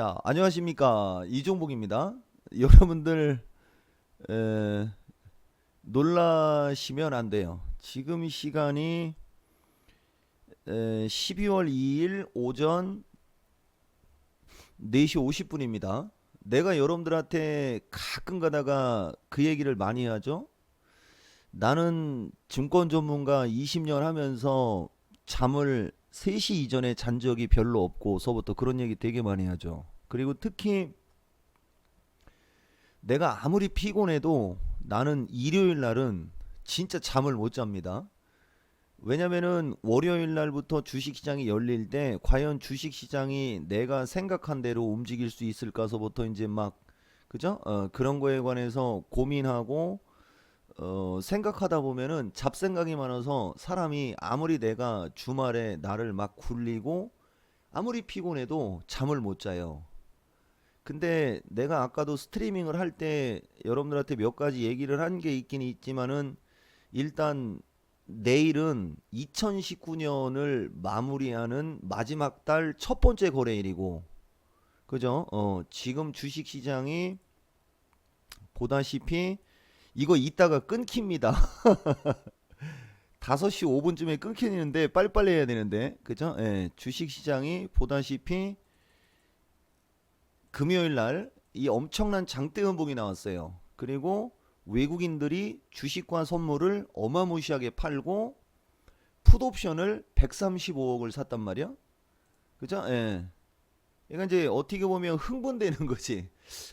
자, 안녕하십니까. 이종복입니다. 여러분들, 에, 놀라시면 안 돼요. 지금 시간이 12월 2일 오전 4시 50분입니다. 내가 여러분들한테 가끔 가다가 그 얘기를 많이 하죠. 나는 증권 전문가 20년 하면서 잠을 3시 이전에 잔 적이 별로 없고서부터 그런 얘기 되게 많이 하죠. 그리고 특히 내가 아무리 피곤해도 나는 일요일 날은 진짜 잠을 못 잡니다. 왜냐면은 월요일 날부터 주식시장이 열릴 때 과연 주식시장이 내가 생각한 대로 움직일 수 있을까서부터 이제 막 그죠? 그런 거에 관해서 고민하고 생각하다 보면은 잡생각이 많아서 사람이 아무리 내가 주말에 나를 막 굴리고 아무리 피곤해도 잠을 못 자요. 근데 내가 아까도 스트리밍을 할 때 여러분들한테 몇 가지 얘기를 한 게 있긴 있지만은 일단 내일은 2019년을 마무리하는 마지막 달 첫 번째 거래일이고 그죠? 지금 주식 시장이 보다시피 이거 이따가 끊깁니다. 5시 5분쯤에 끊기는데 빨리빨리 해야 되는데 그죠? 예, 주식 시장이 보다시피 금요일 날 이 엄청난 장대 음봉이 나왔어요. 그리고 외국인들이 주식과 선물을 어마무시하게 팔고 풋옵션을 135억을 샀단 말이야. 그죠? 예. 그러니까 이제 어떻게 보면 흥분되는 거지.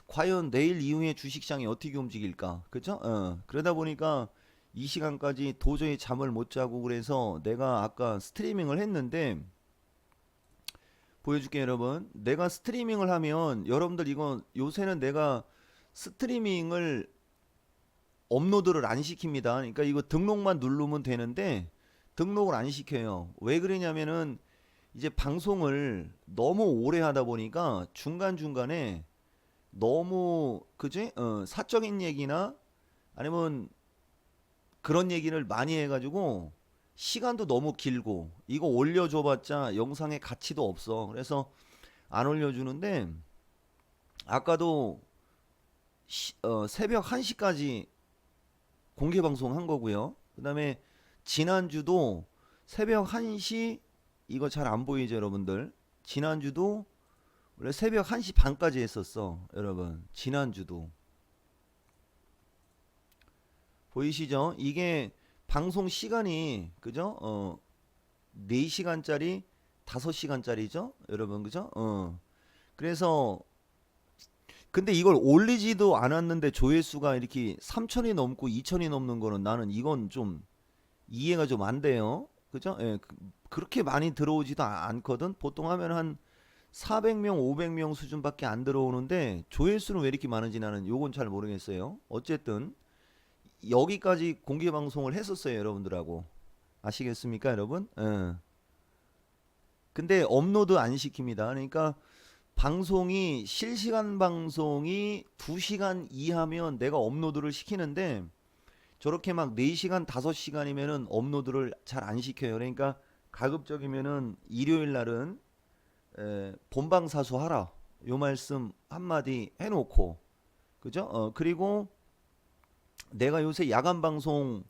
과연 내일 이후에 주식시장이 어떻게 움직일까? 그죠? 그러다 보니까 이 시간까지 도저히 잠을 못 자고 그래서 내가 아까 스트리밍을 했는데 보여줄게요, 여러분. 내가 스트리밍을 하면 여러분들 이거 요새는 내가 스트리밍을 업로드를 안 시킵니다. 그러니까 이거 등록만 누르면 되는데 등록을 안 시켜요. 왜 그러냐면은 이제 방송을 너무 오래 하다 보니까 중간중간에 너무 그지? 사적인 얘기나 아니면 그런 얘기를 많이 해가지고 시간도 너무 길고 이거 올려줘봤자 영상의 가치도 없어. 그래서 안 올려주는데 아까도 새벽 1시까지 공개 방송한 거고요. 그 다음에 지난주도 새벽 1시 이거 잘 안 보이죠 여러분들. 지난주도 원래 새벽 1시 반까지 했었어 여러분. 지난주도 보이시죠? 이게 방송 시간이 그죠? 4시간짜리 5시간짜리죠 여러분 그죠? 그래서 근데 이걸 올리지도 않았는데 조회수가 이렇게 3천이 넘고 2천이 넘는 거는 나는 이건 좀 이해가 좀 안 돼요. 그죠? 예, 그렇게 많이 들어오지도 않거든. 보통 하면 한 400명, 500명 수준밖에 안 들어오는데 조회수는 왜 이렇게 많은지 나는 요건 잘 모르겠어요. 어쨌든 여기까지 공개 방송을 했었어요, 여러분들하고. 아시겠습니까, 여러분? 예. 근데 업로드 안 시킵니다. 그러니까 방송이 실시간 방송이 2시간 이하면 내가 업로드를 시키는데 저렇게 막 4시간, 5시간이면은 업로드를 잘 안 시켜요. 그러니까 가급적이면은 일요일 날은 본방사수 하라. 요 말씀 한마디 해놓고 그죠? 그리고 내가 요새 야간 방송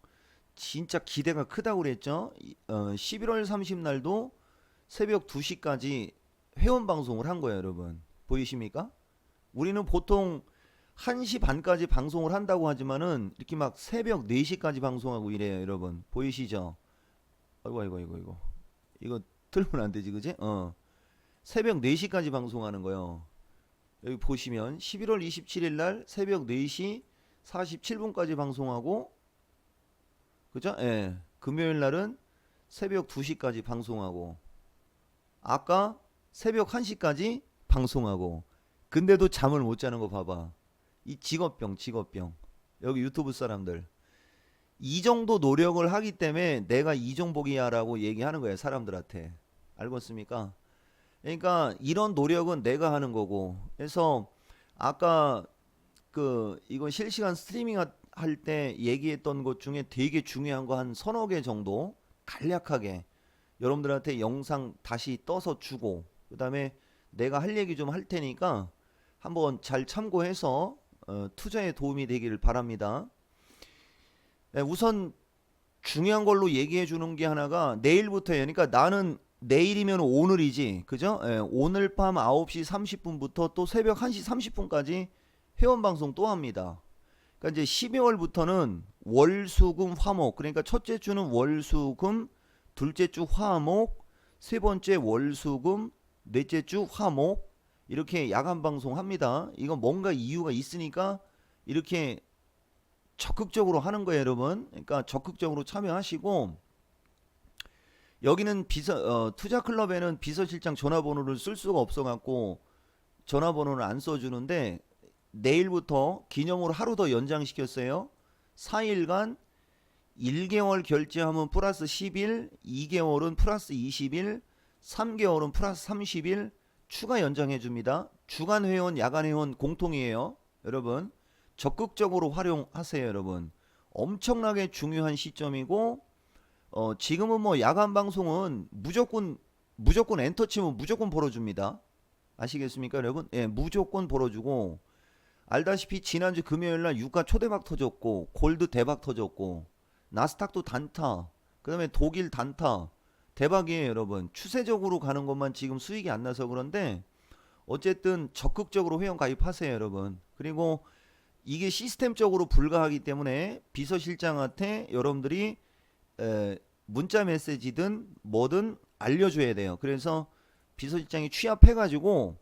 진짜 기대가 크다고 그랬죠? 11월 30 날도 새벽 2시까지 회원 방송을 한 거예요, 여러분. 보이십니까? 우리는 보통 1시 반까지 방송을 한다고 하지만은 이렇게 막 새벽 4시까지 방송하고 이래요, 여러분. 보이시죠? 아이고 아이고 아이고 이거. 이거 틀면 안 되지, 그지? 새벽 4시까지 방송하는 거예요. 여기 보시면 11월 27일 날 새벽 4시 47분까지 방송하고 그죠? 예. 금요일 날은 새벽 2시까지 방송하고 아까 새벽 1시까지 방송하고 근데도 잠을 못 자는 거 봐봐. 이 직업병, 직업병. 여기 유튜브 사람들. 이 정도 노력을 하기 때문에 내가 이종복이야라고 얘기하는 거예요, 사람들한테. 알겠습니까? 그러니까 이런 노력은 내가 하는 거고. 그래서 아까 이건 실시간 스트리밍 할 때 얘기했던 것 중에 되게 중요한 거 한 서너 개 정도 간략하게 여러분들한테 영상 다시 떠서 주고 그다음에 내가 할 얘기 좀 할 테니까 한번 잘 참고해서 투자에 도움이 되기를 바랍니다. 우선 중요한 걸로 얘기해 주는 게 하나가 내일부터예요. 그러니까 나는 내일이면 오늘이지. 그죠? 오늘 밤 9시 30분부터 또 새벽 1시 30분까지 회원 방송 또 합니다. 그러니까 이제 12월부터는 월수금 화목. 그러니까 첫째 주는 월수금, 둘째 주 화목, 세 번째 월수금, 넷째 주 화목. 이렇게 야간 방송 합니다. 이건 뭔가 이유가 있으니까 이렇게 적극적으로 하는 거예요, 여러분. 그러니까 적극적으로 참여하시고 여기는 투자클럽에는 비서실장 전화번호를 쓸 수가 없어갖고 전화번호를 안 써주는데 내일부터 기념으로 하루 더 연장시켰어요. 4일간 1개월 결제하면 플러스 10일, 2개월은 플러스 20일, 3개월은 플러스 30일 추가 연장해줍니다. 주간 회원, 야간 회원 공통이에요. 여러분 적극적으로 활용하세요. 여러분 엄청나게 중요한 시점이고 지금은 뭐 야간 방송은 무조건 엔터 치면 무조건 벌어줍니다. 아시겠습니까 여러분? 예, 무조건 벌어주고 알다시피 지난주 금요일날 유가 초대박 터졌고 골드 대박 터졌고 나스닥도 단타 그 다음에 독일 단타 대박이에요 여러분. 추세적으로 가는 것만 지금 수익이 안 나서 그런데 어쨌든 적극적으로 회원 가입하세요 여러분. 그리고 이게 시스템적으로 불가하기 때문에 비서실장한테 여러분들이 문자 메시지든 뭐든 알려줘야 돼요. 그래서 비서실장이 취합해가지고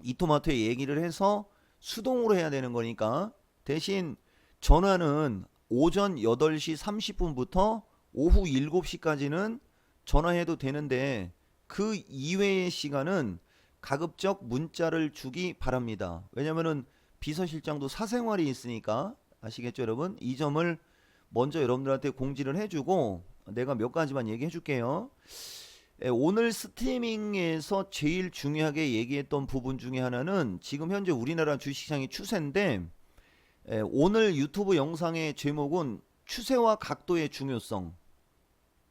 이토마토에 얘기를 해서 수동으로 해야 되는 거니까 대신 전화는 오전 8시 30분부터 오후 7시까지는 전화해도 되는데 그 이외의 시간은 가급적 문자를 주기 바랍니다. 왜냐면은 비서실장도 사생활이 있으니까 아시겠죠 여러분? 이 점을 먼저 여러분들한테 공지를 해주고 내가 몇 가지만 얘기해 줄게요. 오늘 스트리밍에서 제일 중요하게 얘기했던 부분 중에 하나는 지금 현재 우리나라 주식시장의 추세인데 오늘 유튜브 영상의 제목은 추세와 각도의 중요성.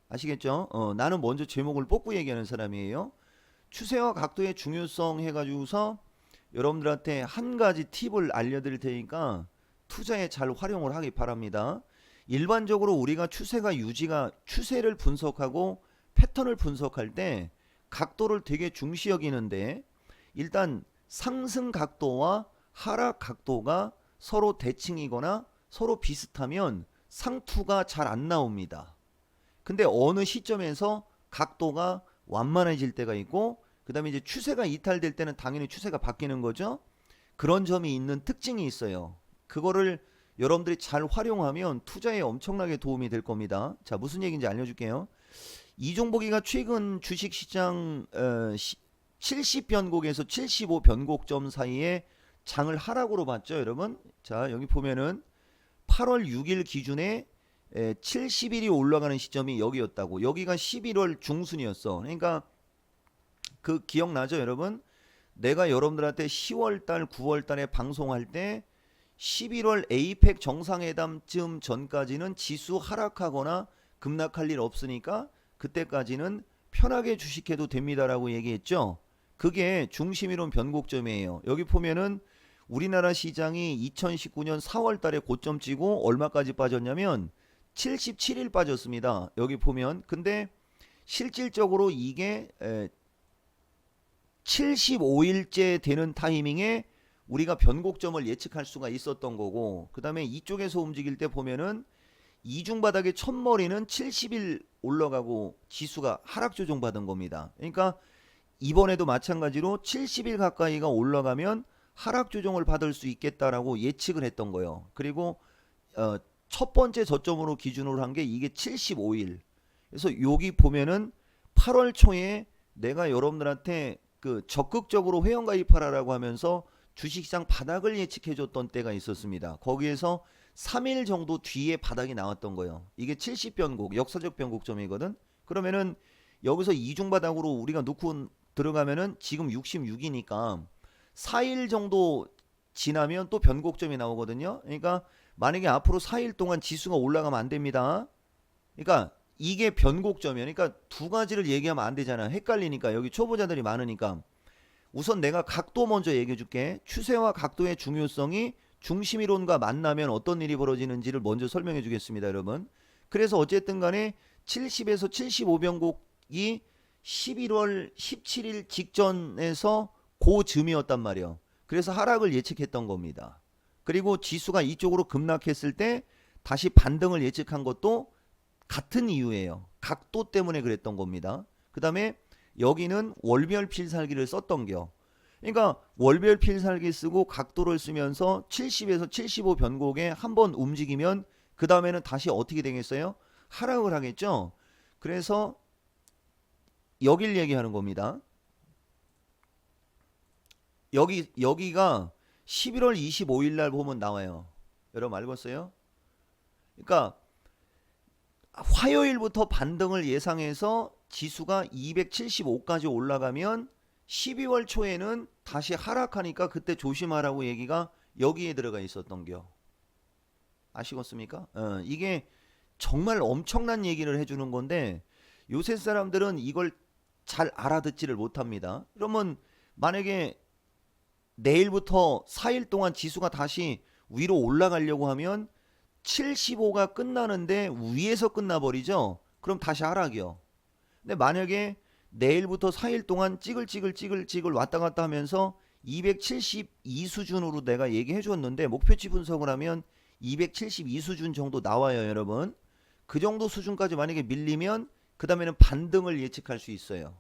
아시겠죠? 나는 먼저 제목을 뽑고 얘기하는 사람이에요. 추세와 각도의 중요성 해가지고서 여러분들한테 한 가지 팁을 알려드릴 테니까 투자에 잘 활용을 하기 바랍니다. 일반적으로 우리가 추세를 분석하고 패턴을 분석할 때 각도를 되게 중시 여기는데 일단 상승 각도와 하락 각도가 서로 대칭이거나 서로 비슷하면 상투가 잘 안 나옵니다. 근데 어느 시점에서 각도가 완만해질 때가 있고 그 다음에 이제 추세가 이탈될 때는 당연히 추세가 바뀌는 거죠. 그런 점이 있는 특징이 있어요. 그거를 여러분들이 잘 활용하면 투자에 엄청나게 도움이 될 겁니다. 자, 무슨 얘기인지 알려줄게요. 이종복이가 최근 주식시장 70변곡에서 75변곡점 사이에 장을 하락으로 봤죠 여러분. 자 여기 보면은 8월 6일 기준에 70일이 올라가는 시점이 여기였다고. 여기가 11월 중순이었어. 그러니까 그 기억나죠 여러분? 내가 여러분들한테 10월달 9월달에 방송할 때 11월 에이펙 정상회담쯤 전까지는 지수 하락하거나 급락할 일 없으니까 그때까지는 편하게 주식해도 됩니다라고 얘기했죠. 그게 중심이론 변곡점이에요. 여기 보면은 우리나라 시장이 2019년 4월 달에 고점 찍고 얼마까지 빠졌냐면 77일 빠졌습니다. 여기 보면 근데 실질적으로 이게 75일째 되는 타이밍에 우리가 변곡점을 예측할 수가 있었던 거고 그 다음에 이쪽에서 움직일 때 보면은 이중바닥의 첫머리는 70일 올라가고 지수가 하락 조정 받은 겁니다. 그러니까 이번에도 마찬가지로 70일 가까이가 올라가면 하락 조정을 받을 수 있겠다라고 예측을 했던 거예요. 그리고 첫 번째 저점으로 기준으로 한 게 이게 75일. 그래서 여기 보면은 8월 초에 내가 여러분들한테 그 적극적으로 회원가입하라라고 하면서 주식시장 바닥을 예측해줬던 때가 있었습니다. 거기에서 3일 정도 뒤에 바닥이 나왔던 거예요. 이게 70변곡, 역사적 변곡점이거든. 그러면은 여기서 이중바닥으로 우리가 놓고 들어가면은 지금 66이니까 4일 정도 지나면 또 변곡점이 나오거든요. 그러니까 만약에 앞으로 4일 동안 지수가 올라가면 안 됩니다. 그러니까 이게 변곡점이에요. 그러니까 두 가지를 얘기하면 안 되잖아. 헷갈리니까 여기 초보자들이 많으니까. 우선 내가 각도 먼저 얘기해 줄게. 추세와 각도의 중요성이 중심이론과 만나면 어떤 일이 벌어지는지를 먼저 설명해 주겠습니다, 여러분. 그래서 어쨌든 간에 70에서 75변곡이 11월 17일 직전에서 고점이었단 말이에요. 그래서 하락을 예측했던 겁니다. 그리고 지수가 이쪽으로 급락했을 때 다시 반등을 예측한 것도 같은 이유예요. 각도 때문에 그랬던 겁니다. 그 다음에 여기는 월별 필살기를 썼던 겨. 그러니까 월별 필살기 쓰고 각도를 쓰면서 70에서 75 변곡에 한번 움직이면 그 다음에는 다시 어떻게 되겠어요? 하락을 하겠죠. 그래서 여길 얘기하는 겁니다. 여기가 11월 25일 날 보면 나와요. 여러분 알겠어요? 그러니까 화요일부터 반등을 예상해서 지수가 275까지 올라가면 12월 초에는 다시 하락하니까 그때 조심하라고 얘기가 여기에 들어가 있었던겨. 아시겠습니까? 이게 정말 엄청난 얘기를 해주는 건데 요새 사람들은 이걸 잘 알아듣지를 못합니다. 그러면 만약에 내일부터 4일 동안 지수가 다시 위로 올라가려고 하면 75가 끝나는데 위에서 끝나버리죠. 그럼 다시 하락이요. 근데 만약에 내일부터 4일 동안 찌글찌글 왔다 갔다 하면서 272 수준으로 내가 얘기해 줬는데 목표치 분석을 하면 272 수준 정도 나와요, 여러분. 그 정도 수준까지 만약에 밀리면 그 다음에는 반등을 예측할 수 있어요.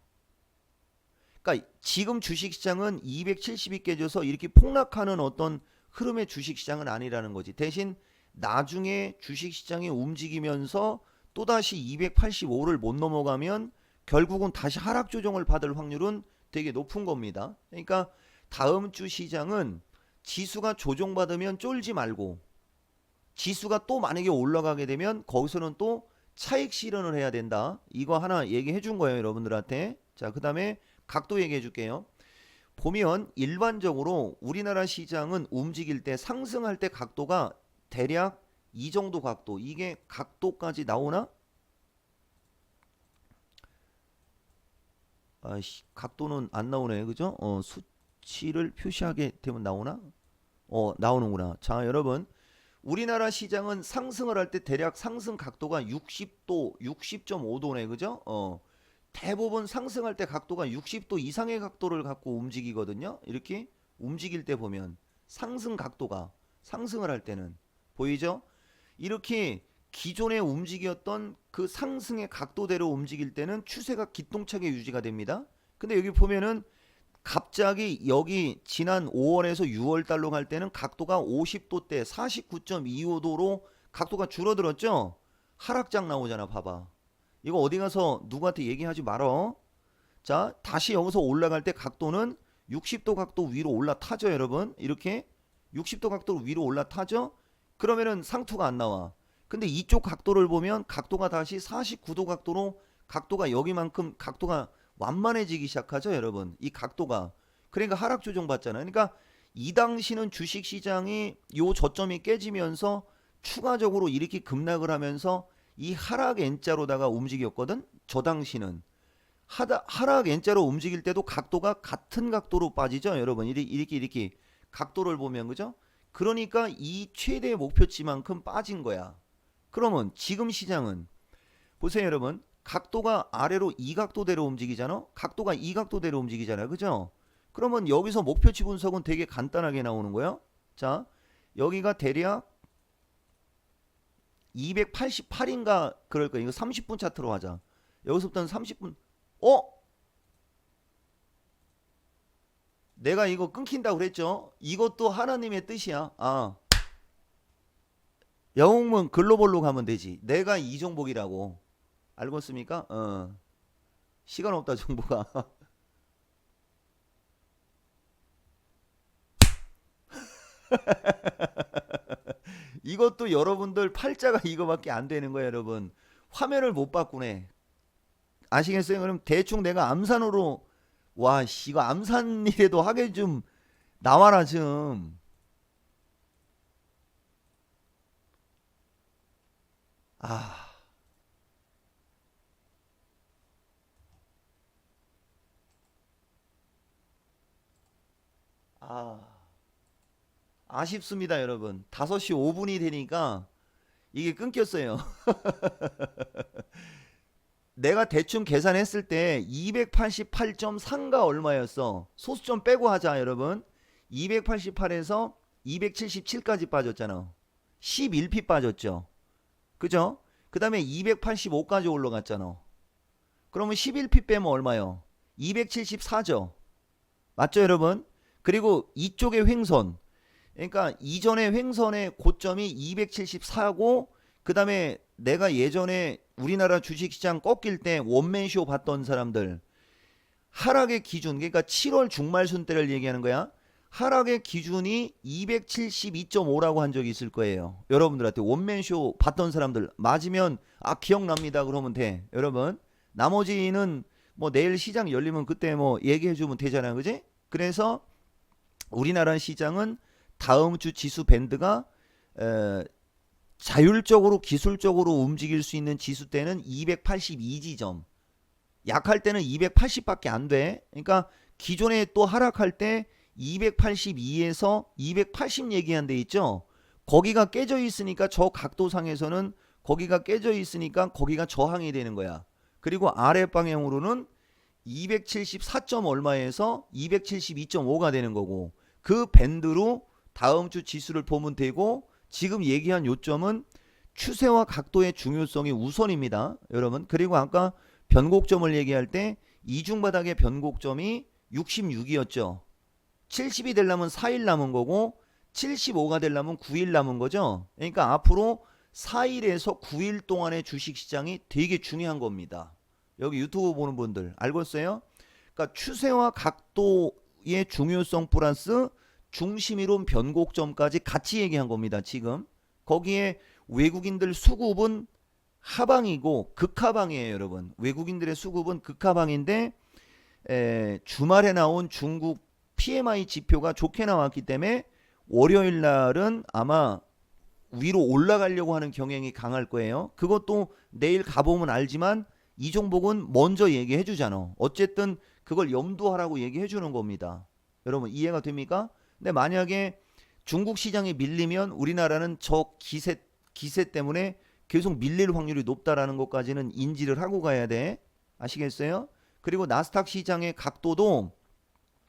그러니까 지금 주식시장은 270이 깨져서 이렇게 폭락하는 어떤 흐름의 주식시장은 아니라는 거지. 대신 나중에 주식시장이 움직이면서 또다시 285를 못 넘어가면 결국은 다시 하락 조정을 받을 확률은 되게 높은 겁니다. 그러니까 다음 주 시장은 지수가 조정받으면 쫄지 말고 지수가 또 만약에 올라가게 되면 거기서는 또 차익 실현을 해야 된다. 이거 하나 얘기해 준 거예요, 여러분들한테. 자, 그 다음에 각도 얘기해 줄게요. 보면 일반적으로 우리나라 시장은 움직일 때 상승할 때 각도가 대략 이 정도 각도. 이게 각도까지 나오나? 아이씨, 각도는 안 나오네. 그죠? 수치를 표시하게 되면 나오나? 나오는구나. 자, 여러분. 우리나라 시장은 상승을 할 때 대략 상승 각도가 60도, 60.5도네. 그죠? 대부분 상승할 때 각도가 60도 이상의 각도를 갖고 움직이거든요. 이렇게 움직일 때 보면 상승 각도가 상승을 할 때는 보이죠? 이렇게 기존에 움직였던 그 상승의 각도대로 움직일 때는 추세가 기똥차게 유지가 됩니다. 근데 여기 보면은 갑자기 여기 지난 5월에서 6월 달로 갈 때는 각도가 50도대 49.25도로 각도가 줄어들었죠. 하락장 나오잖아. 봐봐. 이거 어디 가서 누구한테 얘기하지 말어. 자, 다시 여기서 올라갈 때 각도는 60도 각도 위로 올라타죠, 여러분. 이렇게 60도 각도로 위로 올라타죠. 그러면은 상투가 안 나와. 근데 이쪽 각도를 보면 각도가 다시 49도 각도로 각도가 여기만큼 각도가 완만해지기 시작하죠, 여러분. 이 각도가. 그러니까 하락 조정 받잖아요. 그러니까 이 당시는 주식 시장이 요 저점이 깨지면서 추가적으로 이렇게 급락을 하면서 이 하락 N자로다가 움직였거든. 저 당시는 하락 N자로 움직일 때도 각도가 같은 각도로 빠지죠, 여러분. 이렇게 각도를 보면 그죠? 그러니까 이 최대 목표치만큼 빠진 거야. 그러면 지금 시장은 보세요, 여러분. 각도가 아래로 이 각도대로 움직이잖아. 각도가 이 각도대로 움직이잖아요. 그죠? 그러면 여기서 목표치 분석은 되게 간단하게 나오는 거예요. 자, 여기가 대략 288인가 그럴 거예요. 이거 30분 차트로 하자. 여기서부터는 30분. 내가 이거 끊긴다고 그랬죠? 이것도 하나님의 뜻이야. 영웅문 글로벌로 가면 되지. 내가 이종복이라고. 알고 있습니까? 시간 없다 정보가. 이것도 여러분들 팔자가 이거밖에 안 되는 거예요, 여러분. 화면을 못 바꾸네. 아시겠어요? 그럼 대충 내가 암산으로 이거 암산이라도 하게 좀 나와라 좀. 아, 아쉽습니다, 여러분. 5시 5분이 되니까 이게 끊겼어요. 내가 대충 계산했을 때 288.3가 얼마였어? 소수점 빼고 하자, 여러분. 288에서 277까지 빠졌잖아. 11p 빠졌죠. 그죠? 그 다음에 285까지 올라갔잖아. 그러면 11p 빼면 얼마요? 274죠. 맞죠, 여러분? 그리고 이쪽의 횡선. 그러니까 이전의 횡선의 고점이 274고, 그 다음에 내가 예전에 우리나라 주식시장 꺾일 때 원맨쇼 봤던 사람들, 하락의 기준, 그러니까 7월 중말순 때를 얘기하는 거야. 하락의 기준이 272.5라고 한 적이 있을 거예요. 여러분들한테 원맨쇼 봤던 사람들 맞으면 기억납니다 그러면 돼. 여러분, 나머지는 뭐 내일 시장 열리면 그때 뭐 얘기해주면 되잖아, 그지? 그래서 우리나라 시장은 다음 주 지수 밴드가 자율적으로 기술적으로 움직일 수 있는 지수대는 282지점, 약할 때는 280밖에 안 돼. 그러니까 기존에 또 하락할 때 282에서 280 얘기한 데 있죠. 거기가 깨져 있으니까 저 각도상에서는 거기가 깨져 있으니까 거기가 저항이 되는 거야. 그리고 아래 방향으로는 274점 얼마에서 272.5가 되는 거고, 그 밴드로 다음 주 지수를 보면 되고, 지금 얘기한 요점은 추세와 각도의 중요성이 우선입니다, 여러분. 그리고 아까 변곡점을 얘기할 때 이중바닥의 변곡점이 66이었죠. 70이 되려면 4일 남은 거고 75가 되려면 9일 남은 거죠. 그러니까 앞으로 4일에서 9일 동안의 주식시장이 되게 중요한 겁니다. 여기 유튜브 보는 분들 알겠어요? 그러니까 추세와 각도의 중요성 플러스 중심이론 변곡점까지 같이 얘기한 겁니다. 지금 거기에 외국인들 수급은 하방이고 극하방이에요, 여러분. 외국인들의 수급은 극하방인데 주말에 나온 중국 PMI 지표가 좋게 나왔기 때문에 월요일 날은 아마 위로 올라가려고 하는 경향이 강할 거예요. 그것도 내일 가보면 알지만 이종복은 먼저 얘기해 주잖아. 어쨌든 그걸 염두하라고 얘기해 주는 겁니다. 여러분 이해가 됩니까? 근데 만약에 중국 시장이 밀리면 우리나라는 저 기세 때문에 계속 밀릴 확률이 높다라는 것까지는 인지를 하고 가야 돼. 아시겠어요? 그리고 나스닥 시장의 각도도,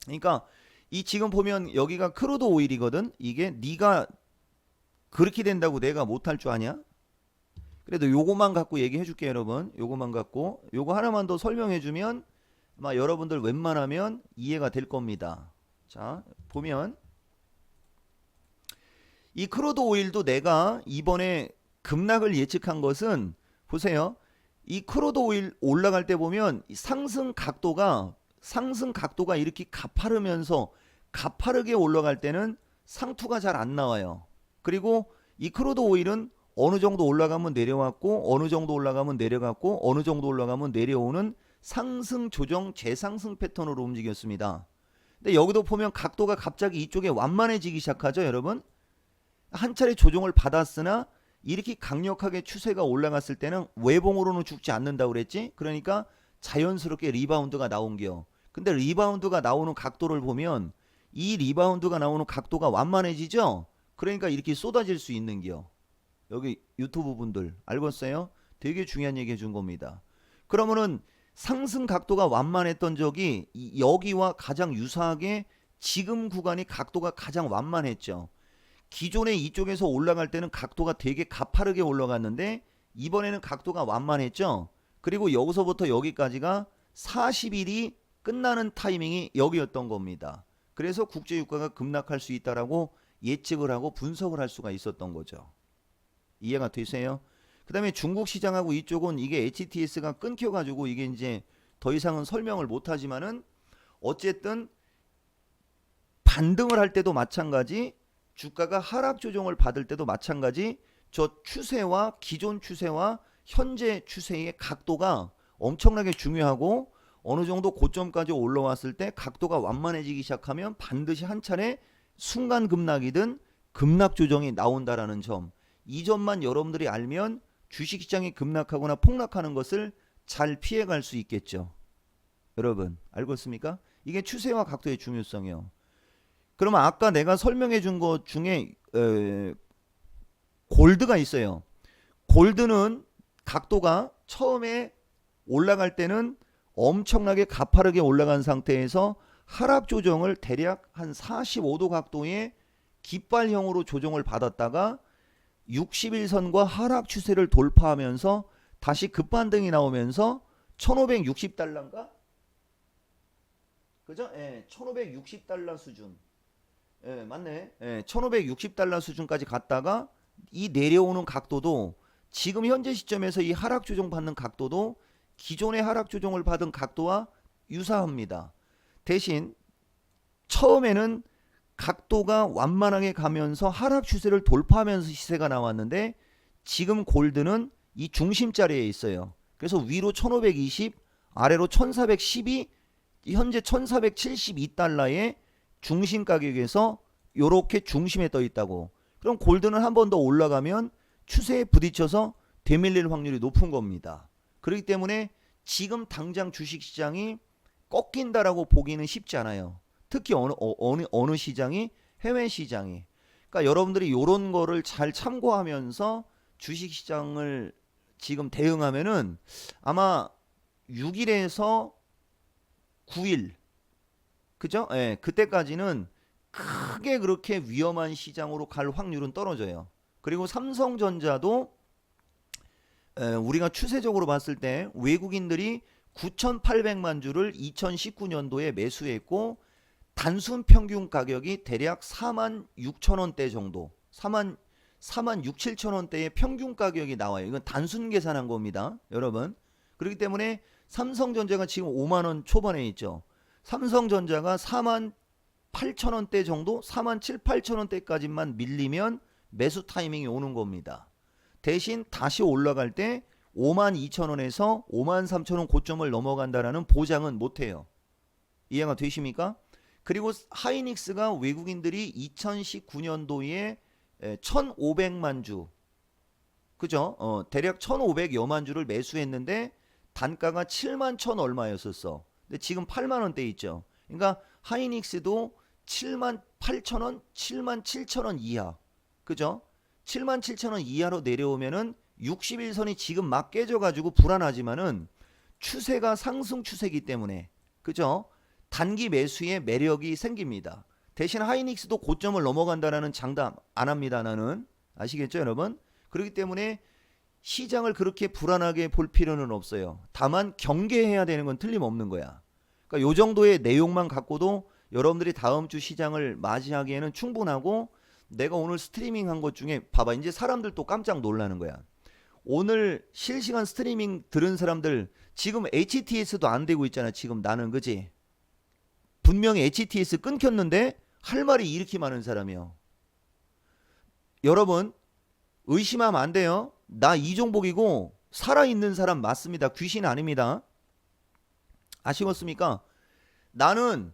그러니까 이 지금 보면 여기가 크루드 오일이거든. 이게 네가 그렇게 된다고 내가 못할 줄 아냐? 그래도 요거만 갖고 얘기해 줄게, 여러분. 요거만 갖고 요거 하나만 더 설명해 주면 아마 여러분들 웬만하면 이해가 될 겁니다. 자, 보면 이 크루드 오일도 내가 이번에 급락을 예측한 것은, 보세요. 이 크루드 오일 올라갈 때 보면 상승 각도가 이렇게 가파르면서 가파르게 올라갈 때는 상투가 잘 안 나와요. 그리고 이 크루드 오일은 어느 정도 올라가면 내려왔고 어느 정도 올라가면 내려갔고 어느 정도 올라가면 내려오는 상승 조정 재상승 패턴으로 움직였습니다. 근데 여기도 보면 각도가 갑자기 이쪽에 완만해지기 시작하죠, 여러분. 한 차례 조정을 받았으나 이렇게 강력하게 추세가 올라갔을 때는 외봉으로는 죽지 않는다고 그랬지. 그러니까 자연스럽게 리바운드가 나온겨. 근데 리바운드가 나오는 각도를 보면 이 리바운드가 나오는 각도가 완만해지죠. 그러니까 이렇게 쏟아질 수 있는겨. 여기 유튜브 분들 알겠어요? 되게 중요한 얘기 해준 겁니다. 그러면은 상승 각도가 완만했던 적이 여기와 가장 유사하게 지금 구간이 각도가 가장 완만했죠. 기존에 이쪽에서 올라갈 때는 각도가 되게 가파르게 올라갔는데 이번에는 각도가 완만했죠. 그리고 여기서부터 여기까지가 40일이 끝나는 타이밍이 여기였던 겁니다. 그래서 국제유가가 급락할 수 있다라고 예측을 하고 분석을 할 수가 있었던 거죠. 이해가 되세요? 그 다음에 중국 시장하고 이쪽은 이게 HTS가 끊겨가지고 이게 이제 더 이상은 설명을 못하지만은 어쨌든 반등을 할 때도 마찬가지, 주가가 하락 조정을 받을 때도 마찬가지, 저 추세와 기존 추세와 현재 추세의 각도가 엄청나게 중요하고, 어느 정도 고점까지 올라왔을 때 각도가 완만해지기 시작하면 반드시 한 차례 순간 급락이든 급락 조정이 나온다라는 점, 이 점만 여러분들이 알면 주식시장이 급락하거나 폭락하는 것을 잘 피해갈 수 있겠죠. 여러분 알겠습니까? 이게 추세와 각도의 중요성이요. 그러면 아까 내가 설명해 준 것 중에 골드가 있어요. 골드는 각도가 처음에 올라갈 때는 엄청나게 가파르게 올라간 상태에서 하락 조정을 대략 한 45도 각도의 깃발형으로 조정을 받았다가 60일선과 하락 추세를 돌파하면서 다시 급반등이 나오면서 1560달러인가? 그죠? 예, 1560달러 수준. 예, 맞네. 예, 1560달러 수준까지 갔다가 이 내려오는 각도도 지금 현재 시점에서 이 하락 조정 받는 각도도 기존의 하락 조정을 받은 각도와 유사합니다. 대신 처음에는 각도가 완만하게 가면서 하락 추세를 돌파하면서 시세가 나왔는데 지금 골드는 이 중심 자리에 있어요. 그래서 위로 1520, 아래로 1410이 현재 1472달러의 중심 가격에서 이렇게 중심에 떠 있다고. 그럼 골드는 한 번 더 올라가면 추세에 부딪혀서 되밀릴 확률이 높은 겁니다. 그렇기 때문에 지금 당장 주식시장이 꺾인다라고 보기는 쉽지 않아요. 특히 어느 시장이, 해외 시장이. 그러니까 여러분들이 이런 거를 잘 참고하면서 주식시장을 지금 대응하면은 아마 6일에서 9일, 그죠? 예, 그때까지는 크게 그렇게 위험한 시장으로 갈 확률은 떨어져요. 그리고 삼성전자도 우리가 추세적으로 봤을 때 외국인들이 9,800만 주를 2019년도에 매수했고 단순 평균 가격이 대략 4만 6천 원대 정도, 4만 6, 7천 원대의 평균 가격이 나와요. 이건 단순 계산한 겁니다, 여러분. 그렇기 때문에 삼성전자가 지금 5만 원 초반에 있죠. 삼성전자가 4만 8천 원대 정도, 4만 7, 8천 원대까지만 밀리면 매수 타이밍이 오는 겁니다. 대신 다시 올라갈 때 5만 2천 원에서 5만 3천 원 고점을 넘어간다라는 보장은 못해요. 이해가 되십니까? 그리고 하이닉스가 외국인들이 2019년도에 1,500만 주, 그죠? 대략 1,500여만 주를 매수했는데 단가가 7만 1천 얼마였었어. 근데 지금 8만 원대 있죠. 그러니까 하이닉스도 7만 8천 원, 7만 7천 원 이하, 그죠? 7만 7천 원 이하로 내려오면은 61선이 지금 막 깨져가지고 불안하지만은 추세가 상승 추세이기 때문에, 그죠? 단기 매수의 매력이 생깁니다. 대신 하이닉스도 고점을 넘어간다라는 장담 안 합니다, 나는. 아시겠죠, 여러분? 그렇기 때문에 시장을 그렇게 불안하게 볼 필요는 없어요. 다만 경계해야 되는 건 틀림없는 거야. 그러니까 요 정도의 내용만 갖고도 여러분들이 다음 주 시장을 맞이하기에는 충분하고, 내가 오늘 스트리밍 한 것 중에 봐봐, 이제 사람들 또 깜짝 놀라는 거야. 오늘 실시간 스트리밍 들은 사람들 지금 HTS도 안 되고 있잖아. 지금 나는, 그지? 분명히 HTS 끊겼는데 할 말이 이렇게 많은 사람이요. 여러분 의심하면 안 돼요. 나 이종복이고 살아있는 사람 맞습니다. 귀신 아닙니다. 아시겠습니까? 나는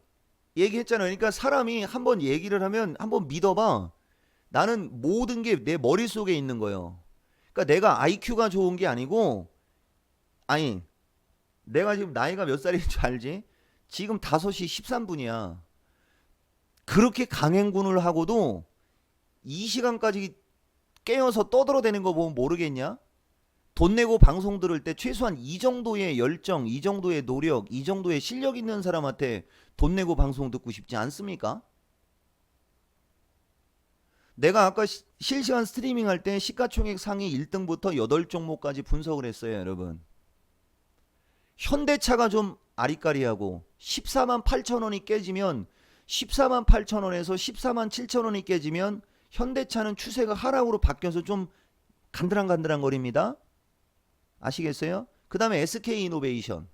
얘기했잖아요. 그러니까 사람이 한번 얘기를 하면 한번 믿어봐. 나는 모든 게 내 머릿속에 있는 거예요. 그러니까 내가 IQ가 좋은 게 아니고, 아니, 내가 지금 나이가 몇 살인 줄 알지? 지금 5시 13분이야. 그렇게 강행군을 하고도 이 시간까지 깨어서 떠들어대는 거 보면 모르겠냐? 돈 내고 방송 들을 때 최소한 이 정도의 열정, 이 정도의 노력, 이 정도의 실력 있는 사람한테 돈 내고 방송 듣고 싶지 않습니까? 내가 아까 실시간 스트리밍 할 때 시가총액 상위 1등부터 8종목까지 분석을 했어요, 여러분. 현대차가 좀 아리까리하고 14만 8천 원이 깨지면, 14만 8천 원에서 14만 7천 원이 깨지면 현대차는 추세가 하락으로 바뀌어서 좀 간드랑간드랑 거립니다. 아시겠어요? 그 다음에 SK이노베이션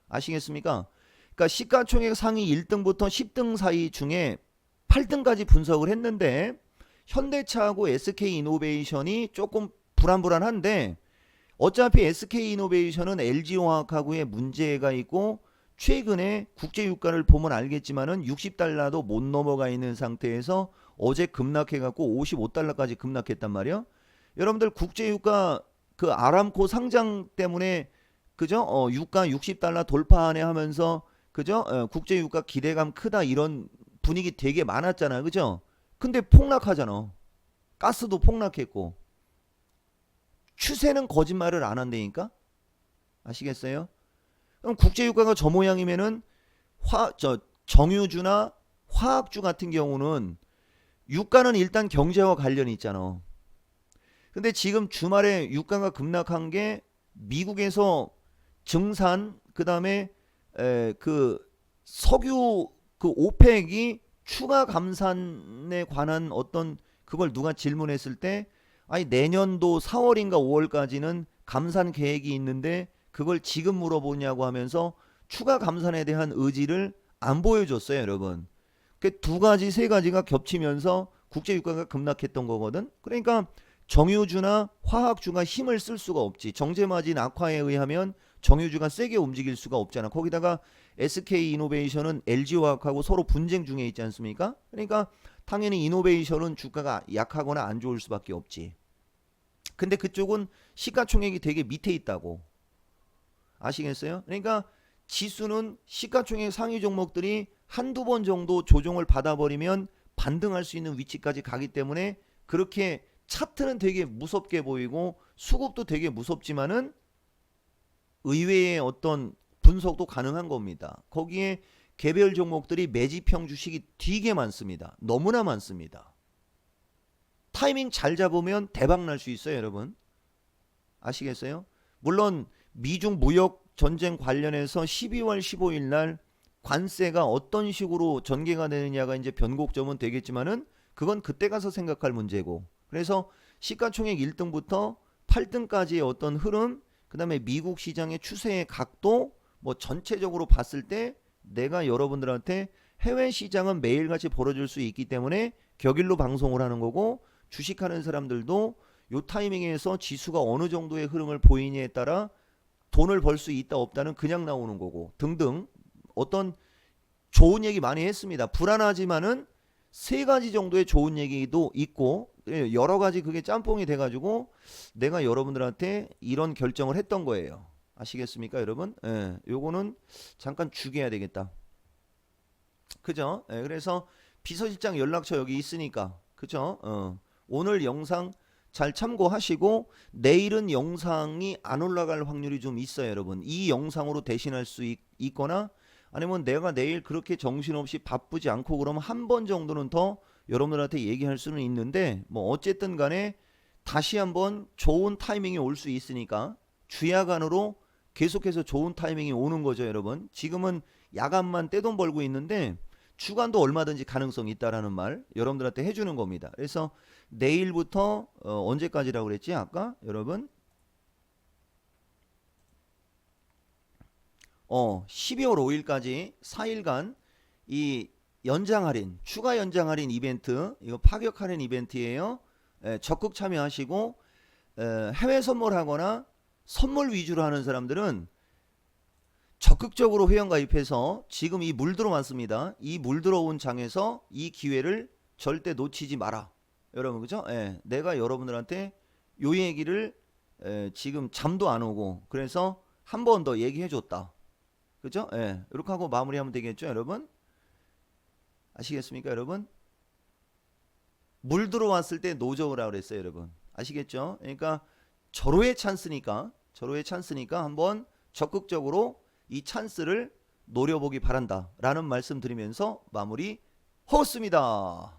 아시겠습니까? 그러니까 시가총액 상위 1등부터 10등 사이 중에 8등까지 분석을 했는데 현대차하고 SK이노베이션이 조금 불안불안한데, 어차피 SK이노베이션은 LG화학하고의 문제가 있고 최근에 국제유가를 보면 알겠지만은 60달러도 못 넘어가 있는 상태에서 어제 급락해갖고 55달러까지 급락했단 말이야. 여러분들 국제유가 그 아람코 상장 때문에, 그죠? 유가 60달러 돌파하네 하면서, 그죠? 국제유가 기대감 크다 이런 분위기 되게 많았잖아. 그죠? 근데 폭락하잖아. 가스도 폭락했고. 추세는 거짓말을 안 한다니까? 아시겠어요? 그럼 국제유가가 저 모양이면은 정유주나 화학주 같은 경우는 유가는 일단 경제와 관련이 있잖아. 근데 지금 주말에 유가가 급락한 게 미국에서 증산 그다음에 그 석유 그 오펙이 추가 감산에 관한 어떤 그걸 누가 질문했을 때 아니 내년도 4월인가 5월까지는 감산 계획이 있는데 그걸 지금 물어보냐고 하면서 추가 감산에 대한 의지를 안 보여줬어요, 여러분. 그 두 가지 세 가지가 겹치면서 국제 유가가 급락했던 거거든. 그러니까 정유주나 화학주가 힘을 쓸 수가 없지. 정제마진 악화에 의하면 정유주가 세게 움직일 수가 없잖아. 거기다가 SK 이노베이션은 LG화학하고 서로 분쟁 중에 있지 않습니까? 그러니까 당연히 이노베이션은 주가가 약하거나 안 좋을 수밖에 없지. 근데 그쪽은 시가총액이 되게 밑에 있다고. 아시겠어요? 그러니까 지수는 시가총액 상위 종목들이 한두 번 정도 조정을 받아버리면 반등할 수 있는 위치까지 가기 때문에 그렇게 차트는 되게 무섭게 보이고 수급도 되게 무섭지만은 의외의 어떤 분석도 가능한 겁니다. 거기에 개별 종목들이 매집형 주식이 되게 많습니다. 너무나 많습니다. 타이밍 잘 잡으면 대박 날 수 있어요, 여러분. 아시겠어요? 물론 미중 무역 전쟁 관련해서 12월 15일 날 관세가 어떤 식으로 전개가 되느냐가 이제 변곡점은 되겠지만은 그건 그때 가서 생각할 문제고. 그래서 시가총액 1등부터 8등까지의 어떤 흐름, 그다음에 미국 시장의 추세의 각도 뭐 전체적으로 봤을 때 내가 여러분들한테 해외 시장은 매일같이 벌어질 수 있기 때문에 격일로 방송을 하는 거고 주식하는 사람들도 요 타이밍에서 지수가 어느 정도의 흐름을 보이냐에 따라 돈을 벌 수 있다 없다는 그냥 나오는 거고 등등 어떤 좋은 얘기 많이 했습니다. 불안하지만은 세 가지 정도의 좋은 얘기도 있고 여러 가지 그게 짬뽕이 돼가지고 내가 여러분들한테 이런 결정을 했던 거예요. 아시겠습니까, 여러분? 예, 요거는 잠깐 죽여야 되겠다. 그죠? 예, 그래서 비서실장 연락처 여기 있으니까, 그죠? 오늘 영상 잘 참고하시고 내일은 영상이 안 올라갈 확률이 좀 있어요, 여러분. 이 영상으로 대신할 수 있거나 아니면 내가 내일 그렇게 정신없이 바쁘지 않고 그러면 한 번 정도는 더 여러분들한테 얘기할 수는 있는데 뭐 어쨌든 간에 다시 한번 좋은 타이밍이 올 수 있으니까 주야간으로 계속해서 좋은 타이밍이 오는 거죠, 여러분. 지금은 야간만 떼돈 벌고 있는데 주간도 얼마든지 가능성이 있다라는 말 여러분들한테 해주는 겁니다. 그래서 내일부터 언제까지라고 그랬지 아까 여러분? 12월 5일까지 4일간 이 연장 할인, 추가 연장 할인 이벤트, 이거 파격 할인 이벤트예요. 적극 참여하시고 해외 선물하거나 선물 위주로 하는 사람들은 적극적으로 회원 가입해서 지금 이 물 들어왔습니다. 이 물 들어온 장에서 이 기회를 절대 놓치지 마라. 여러분 그죠? 내가 여러분들한테 요 얘기를 지금 잠도 안 오고 그래서 한 번 더 얘기해 줬다. 그죠? 이렇게 하고 마무리하면 되겠죠, 여러분? 아시겠습니까, 여러분? 물 들어왔을 때 노저우라 그랬어요, 여러분. 아시겠죠? 그러니까 절호의 찬스니까 한번 적극적으로 이 찬스를 노려보기 바란다 라는 말씀 드리면서 마무리 하겠습니다.